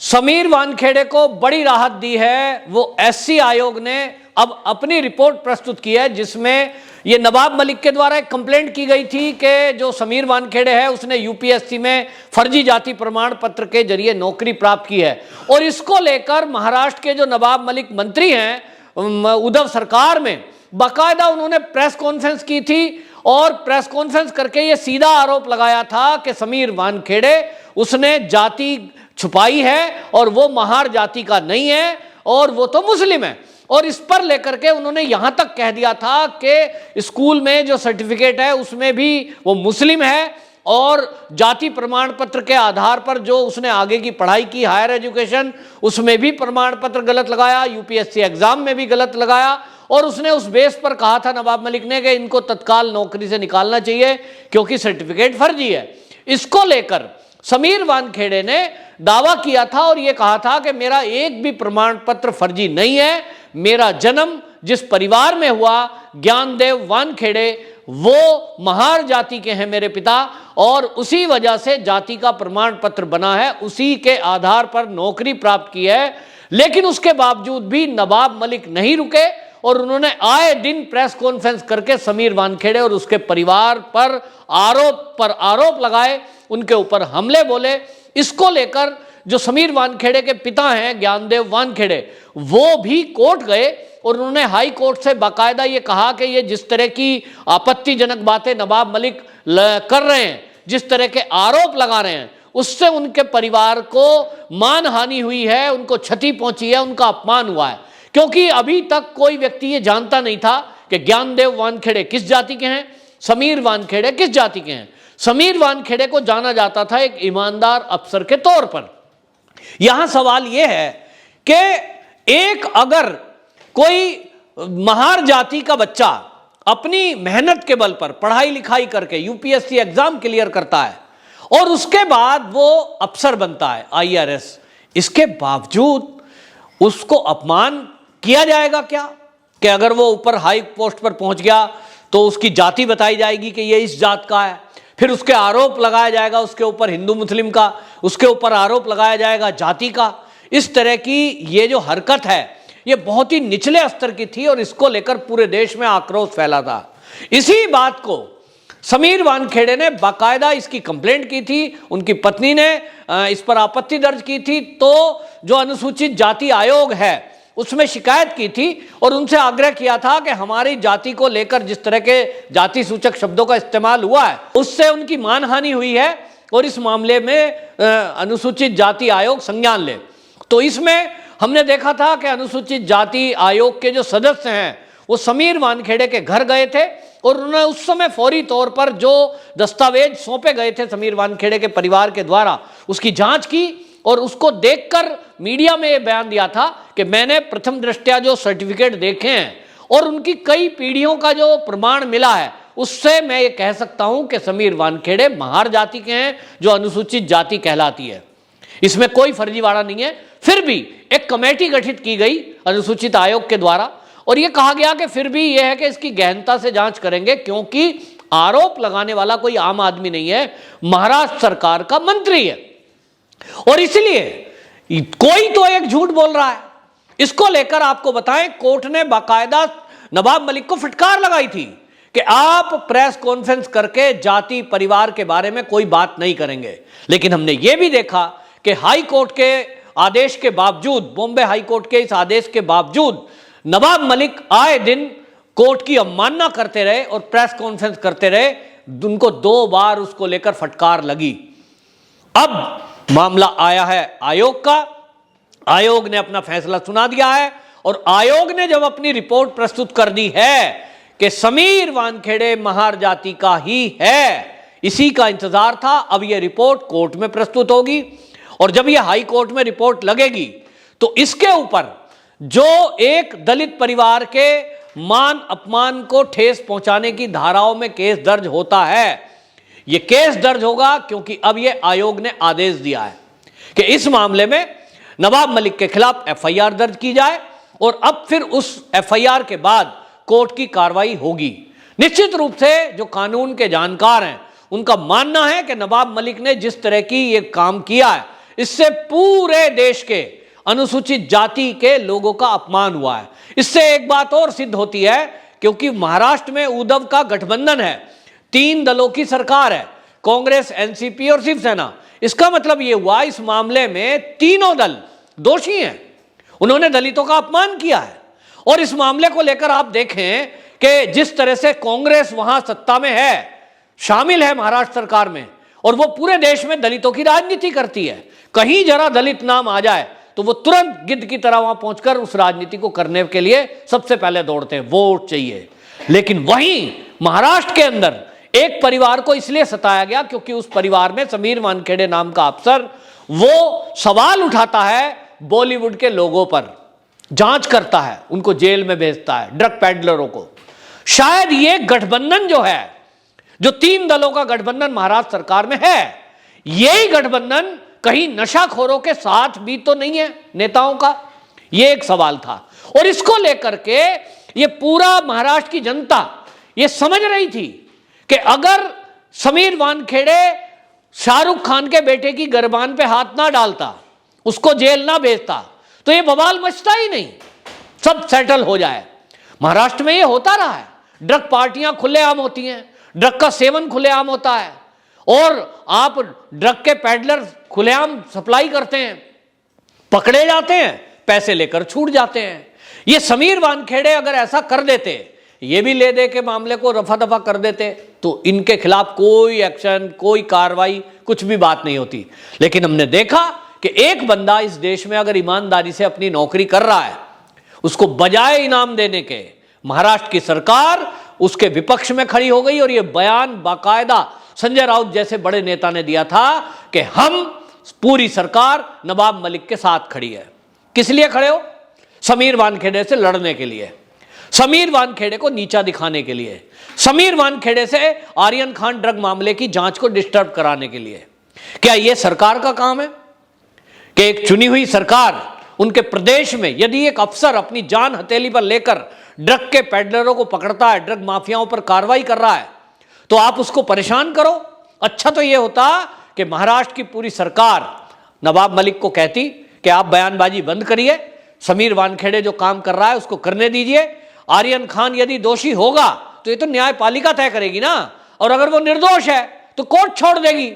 समीर वानखेड़े को बड़ी राहत दी है। वो एससी आयोग ने अब अपनी रिपोर्ट प्रस्तुत की है, जिसमें ये नवाब मलिक के द्वारा एक कंप्लेंट की गई थी कि जो समीर वानखेड़े है उसने यूपीएससी में फर्जी जाति प्रमाण पत्र के जरिए नौकरी प्राप्त की है। और इसको लेकर महाराष्ट्र के जो नवाब मलिक मंत्री हैं उद्धव सरकार में, बाकायदा उन्होंने प्रेस कॉन्फ्रेंस की थी और प्रेस कॉन्फ्रेंस करके ये सीधा आरोप लगाया था कि समीर वानखेड़े उसने जाति छुपाई है और वो महार जाति का नहीं है और वो तो मुस्लिम है। और इस पर लेकर के उन्होंने यहां तक कह दिया था कि स्कूल में जो सर्टिफिकेट है उसमें भी वो मुस्लिम है और जाति प्रमाण पत्र के आधार पर जो उसने आगे की पढ़ाई की हायर एजुकेशन, उसमें भी प्रमाण पत्र गलत लगाया, यूपीएससी एग्जाम में भी गलत लगाया। और उसने उस बेस पर कहा था नवाब मलिक ने कि इनको तत्काल नौकरी से निकालना चाहिए क्योंकि सर्टिफिकेट फर्जी है। इसको लेकर समीर वानखेड़े ने दावा किया था और यह कहा था कि मेरा एक भी प्रमाण पत्र फर्जी नहीं है, मेरा जन्म जिस परिवार में हुआ ज्ञानदेव वानखेड़े वो महार जाति के हैं मेरे पिता, और उसी वजह से जाति का प्रमाण पत्र बना है, उसी के आधार पर नौकरी प्राप्त की है। लेकिन उसके बावजूद भी नवाब मलिक नहीं रुके और उन्होंने आए दिन प्रेस कॉन्फ्रेंस करके समीर वानखेड़े और उसके परिवार पर आरोप लगाए, उनके ऊपर हमले बोले। इसको लेकर जो समीर वानखेड़े के पिता हैं ज्ञानदेव वानखेड़े, वो भी कोर्ट गए और उन्होंने हाई कोर्ट से बाकायदा ये कहा कि ये जिस तरह की आपत्तिजनक बातें नवाब मलिक कर रहे हैं, जिस तरह के आरोप लगा रहे हैं, उससे उनके परिवार को मानहानि हुई है, उनको क्षति पहुंची है, उनका अपमान हुआ है। क्योंकि अभी तक कोई व्यक्ति ये जानता नहीं था कि ज्ञानदेव वानखेड़े किस जाति के हैं, समीर वानखेड़े किस जाति के हैं। समीर वानखेड़े को जाना जाता था एक ईमानदार अफसर के तौर पर। यहां सवाल यह है कि एक अगर कोई महार जाति का बच्चा अपनी मेहनत के बल पर पढ़ाई लिखाई करके यूपीएससी एग्जाम क्लियर करता है और उसके बाद वो अफसर बनता है आईआरएस, इसके बावजूद उसको अपमान किया जाएगा क्या? कि अगर वो ऊपर हाई पोस्ट पर पहुंच गया तो उसकी जाति बताई जाएगी कि ये इस जात का है, फिर उसके आरोप लगाया जाएगा उसके ऊपर हिंदू मुस्लिम का, उसके ऊपर आरोप लगाया जाएगा जाति का। इस तरह की ये जो हरकत है ये बहुत ही निचले स्तर की थी और इसको लेकर पूरे देश में आक्रोश फैला था। इसी बात को समीर वानखेड़े ने बाकायदा इसकी कंप्लेंट की थी, उनकी पत्नी ने इस पर आपत्ति दर्ज की थी, तो जो अनुसूचित जाति आयोग है उसमें शिकायत की थी और उनसे आग्रह किया था कि हमारी जाति को लेकर जिस तरह के जाति सूचक शब्दों का इस्तेमाल हुआ है उससे उनकी मानहानि हुई है और इस मामले में अनुसूचित जाति आयोग संज्ञान ले। तो इसमें हमने देखा था कि अनुसूचित जाति आयोग के जो सदस्य हैं वो समीर वानखेड़े के घर गए थे और उन्होंने उस समय फौरी तौर पर जो दस्तावेज सौंपे गए थे समीर वानखेड़े के परिवार के द्वारा उसकी जांच की और उसको देखकर मीडिया में यह बयान दिया था कि मैंने प्रथम दृष्टया जो सर्टिफिकेट देखे हैं और उनकी कई पीढ़ियों का जो प्रमाण मिला है उससे मैं ये कह सकता हूं कि समीर वानखेड़े महार जाति के हैं जो अनुसूचित जाति कहलाती है। इसमें कोई फर्जीवाड़ा नहीं है। फिर भी एक कमेटी गठित की गई अनुसूचित आयोग के द्वारा और यह कहा गया कि फिर भी यह है कि इसकी गहनता से जांच करेंगे क्योंकि आरोप लगाने वाला कोई आम आदमी नहीं है, महाराष्ट्र सरकार का मंत्री है और इसलिए कोई तो एक झूठ बोल रहा है। इसको लेकर आपको बताएं कोर्ट ने बाकायदा नवाब मलिक को फटकार लगाई थी कि आप प्रेस कॉन्फ्रेंस करके जाति परिवार के बारे में कोई बात नहीं करेंगे। लेकिन हमने यह भी देखा कि हाई कोर्ट के आदेश के बावजूद, बॉम्बे हाई कोर्ट के इस आदेश के बावजूद नवाब मलिक आए दिन कोर्ट की अवमानना करते रहे और प्रेस कॉन्फ्रेंस करते रहे। उनको 2 बार उसको लेकर फटकार लगी। अब मामला आया है आयोग का, आयोग ने अपना फैसला सुना दिया है और आयोग ने जब अपनी रिपोर्ट प्रस्तुत कर दी है कि समीर वानखेड़े महार जाति का ही है, इसी का इंतजार था। अब यह रिपोर्ट कोर्ट में प्रस्तुत होगी और जब यह हाई कोर्ट में रिपोर्ट लगेगी तो इसके ऊपर जो एक दलित परिवार के मान अपमान को ठेस पहुंचाने की धाराओं में केस दर्ज होता है, यह केस दर्ज होगा क्योंकि अब यह आयोग ने आदेश दिया है कि इस मामले में नवाब मलिक के खिलाफ एफआईआर दर्ज की जाए और अब फिर उस एफआईआर के बाद कोर्ट की कार्रवाई होगी। निश्चित रूप से जो कानून के जानकार हैं उनका मानना है कि नवाब मलिक ने जिस तरह की यह काम किया है इससे पूरे देश के अनुसूचित जाति के लोगों का अपमान हुआ है। इससे एक बात और सिद्ध होती है, क्योंकि महाराष्ट्र में उद्धव का गठबंधन है, 3 दलों की सरकार है, कांग्रेस, एनसीपी और शिवसेना। इसका मतलब यह हुआ इस मामले में तीनों दल दोषी हैं, उन्होंने दलितों का अपमान किया है। और इस मामले को लेकर आप देखें कि जिस तरह से कांग्रेस वहां सत्ता में है, शामिल है महाराष्ट्र सरकार में, और वो पूरे देश में दलितों की राजनीति करती है। कहीं जरा दलित नाम आ जाए तो वो तुरंत गिद्ध की तरह वहां पहुंचकर उस राजनीति को करने के लिए सबसे पहले दौड़ते हैं, वोट चाहिए। लेकिन वहीं महाराष्ट्र के अंदर एक परिवार को इसलिए सताया गया क्योंकि उस परिवार में समीर वानखेड़े नाम का अफसर वो सवाल उठाता है बॉलीवुड के लोगों पर, जांच करता है, उनको जेल में भेजता है, ड्रग पैडलरों को। शायद ये गठबंधन जो है, जो 3 दलों का गठबंधन महाराष्ट्र सरकार में है, यही गठबंधन कहीं नशाखोरों के साथ भी तो नहीं है नेताओं का, यह एक सवाल था। और इसको लेकर के ये पूरा महाराष्ट्र की जनता ये समझ रही थी कि अगर समीर वानखेड़े शाहरुख खान के बेटे की गर्भान पे हाथ ना डालता, उसको जेल ना भेजता, तो ये बवाल मचता ही नहीं, सब सेटल हो जाए। महाराष्ट्र में ये होता रहा है, ड्रग पार्टियां खुलेआम होती हैं, ड्रग का सेवन खुलेआम होता है, और आप ड्रग के पैडलर खुलेआम सप्लाई करते हैं, पकड़े जाते हैं, पैसे लेकर छूट जाते हैं। ये समीर वानखेड़े अगर ऐसा कर देते, ये भी ले दे के मामले को रफा दफा कर देते, तो इनके खिलाफ कोई एक्शन, कोई कार्रवाई, कुछ भी बात नहीं होती। लेकिन हमने देखा कि एक बंदा इस देश में अगर ईमानदारी से अपनी नौकरी कर रहा है, उसको बजाय इनाम देने के महाराष्ट्र की सरकार उसके विपक्ष में खड़ी हो गई। और यह बयान बाकायदा संजय राउत जैसे बड़े नेता ने दिया था कि हम पूरी सरकार नवाब मलिक के साथ खड़ी है। किस लिए खड़े हो? समीर वानखेड़े से लड़ने के लिए, समीर वानखेड़े को नीचा दिखाने के लिए, समीर वानखेड़े से आर्यन खान ड्रग मामले की जांच को डिस्टर्ब कराने के लिए। क्या यह सरकार का काम है कि एक चुनी हुई सरकार उनके प्रदेश में यदि एक अफसर अपनी जान हथेली पर लेकर ड्रग के पैडलरों को पकड़ता है, ड्रग माफियाओं पर कार्रवाई कर रहा है, तो आप उसको परेशान करो? अच्छा तो यह होता कि महाराष्ट्र की पूरी सरकार नवाब मलिक को कहती कि आप बयानबाजी बंद करिए, समीर वानखेड़े जो काम कर रहा है उसको करने दीजिए, आर्यन खान यदि दोषी होगा तो ये तो न्यायपालिका तय करेगी ना, और अगर वो निर्दोष है तो कोर्ट छोड़ देगी।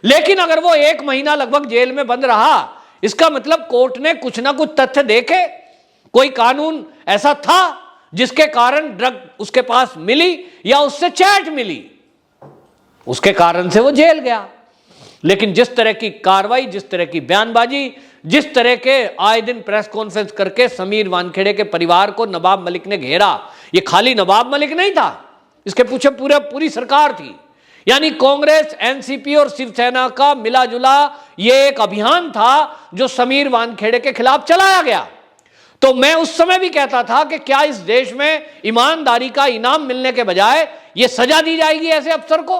लेकिन अगर वो 1 महीना लगभग जेल में बंद रहा, इसका मतलब कोर्ट ने कुछ ना कुछ तथ्य देखे, कोई कानून ऐसा था जिसके कारण ड्रग उसके पास मिली या उससे चैट मिली, उसके कारण से वो जेल गया। लेकिन जिस तरह की कार्रवाई, जिस तरह की बयानबाजी, जिस तरह के आए दिन प्रेस कॉन्फ्रेंस करके समीर वानखेड़े के परिवार को नवाब मलिक ने घेरा, ये खाली नवाब मलिक नहीं था, इसके पीछे पूरी सरकार थी। यानी कांग्रेस, एनसीपी और शिवसेना का मिला जुला ये एक अभियान था जो समीर वानखेड़े के खिलाफ चलाया गया। तो मैं उस समय भी कहता था कि क्या इस देश में ईमानदारी का इनाम मिलने के बजाय ये सजा दी जाएगी ऐसे अफसर को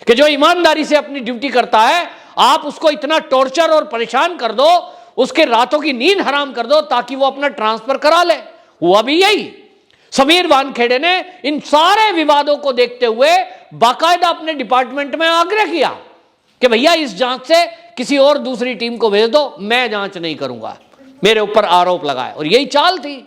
कि जो ईमानदारी से अपनी ड्यूटी करता है, आप उसको इतना टॉर्चर और परेशान कर दो, उसके रातों की नींद हराम कर दो ताकि वो अपना ट्रांसफर करा ले। हुआ भी यही। समीर वानखेड़े ने इन सारे विवादों को देखते हुए बाकायदा अपने डिपार्टमेंट में आग्रह किया कि भैया इस जांच से किसी और दूसरी टीम को भेज दो, मैं जांच नहीं करूंगा, मेरे ऊपर आरोप लगाए। और यही चाल थी,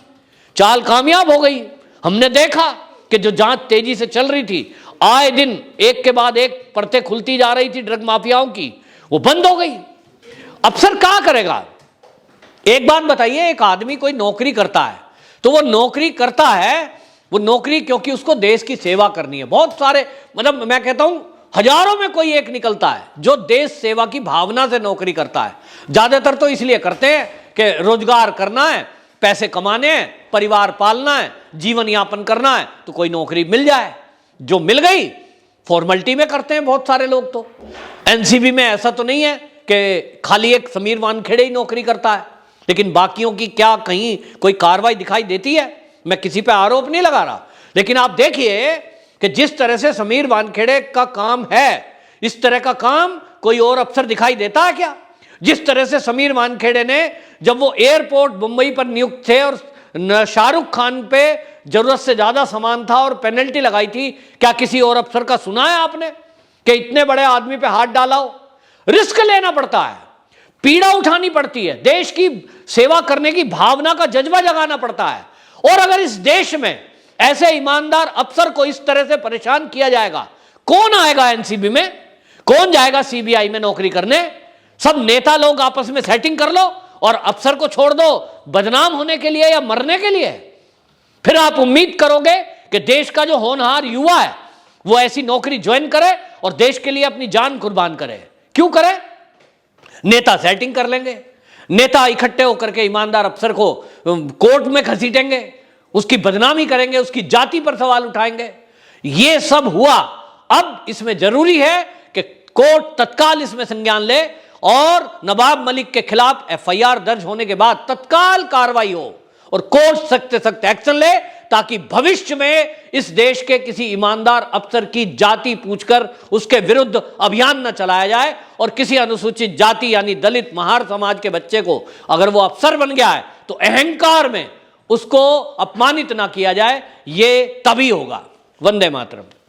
चाल कामयाब हो गई। हमने देखा कि जो जांच तेजी से चल रही थी, आए दिन एक के बाद एक परतें खुलती जा रही थी ड्रग माफियाओं की, वो बंद हो गई। अफसर क्या करेगा? एक बात बताइए, एक आदमी कोई नौकरी करता है तो वो नौकरी करता है, वो नौकरी क्योंकि उसको देश की सेवा करनी है। बहुत सारे, मतलब मैं कहता हूं हजारों में कोई एक निकलता है जो देश सेवा की भावना से नौकरी करता है। ज्यादातर तो इसलिए करते हैं कि रोजगार करना है, पैसे कमाने हैं, परिवार पालना है, जीवन यापन करना है, तो कोई नौकरी मिल जाए। जो मिल गई फॉर्मेलिटी में करते हैं बहुत सारे लोग। तो एनसीबी में ऐसा तो नहीं है कि खाली एक समीर वानखेड़े ही नौकरी करता है, लेकिन बाकियों की क्या कहीं कोई कार्रवाई दिखाई देती है? मैं किसी पे आरोप नहीं लगा रहा, लेकिन आप देखिए कि जिस तरह से समीर वानखेड़े का काम है, इस तरह का काम कोई और अफसर दिखाई देता है क्या? जिस तरह से समीर वानखेड़े ने जब वो एयरपोर्ट मुंबई पर नियुक्त थे और शाहरुख खान पे जरूरत से ज्यादा सामान था और पेनल्टी लगाई थी, क्या किसी और अफसर का सुना है आपने कि इतने बड़े आदमी पे हाथ डाला हो? रिस्क लेना पड़ता है, पीड़ा उठानी पड़ती है, देश की सेवा करने की भावना का जज्बा जगाना पड़ता है। और अगर इस देश में ऐसे ईमानदार अफसर को इस तरह से परेशान किया जाएगा, कौन आएगा एनसीबी में, कौन जाएगा सीबीआई में नौकरी करने? सब नेता लोग आपस में सेटिंग कर लो और अफसर को छोड़ दो बदनाम होने के लिए या मरने के लिए। फिर आप उम्मीद करोगे कि देश का जो होनहार युवा है वो ऐसी नौकरी ज्वाइन करे और देश के लिए अपनी जान कुर्बान करे? क्यों करे? नेता सेटिंग कर लेंगे, नेता इकट्ठे होकर के ईमानदार अफसर को कोर्ट में घसीटेंगे, उसकी बदनामी करेंगे, उसकी जाति पर सवाल उठाएंगे। यह सब हुआ। अब इसमें जरूरी है कि कोर्ट तत्काल इसमें संज्ञान ले और नवाब मलिक के खिलाफ एफआईआर दर्ज होने के बाद तत्काल कार्रवाई हो और कोर्ट सख्त से सख्त एक्शन ले, ताकि भविष्य में इस देश के किसी ईमानदार अफसर की जाति पूछकर उसके विरुद्ध अभियान न चलाया जाए और किसी अनुसूचित जाति यानी दलित महार समाज के बच्चे को अगर वो अफसर बन गया है तो अहंकार में उसको अपमानित ना किया जाए। ये तभी होगा। वंदे मातरम।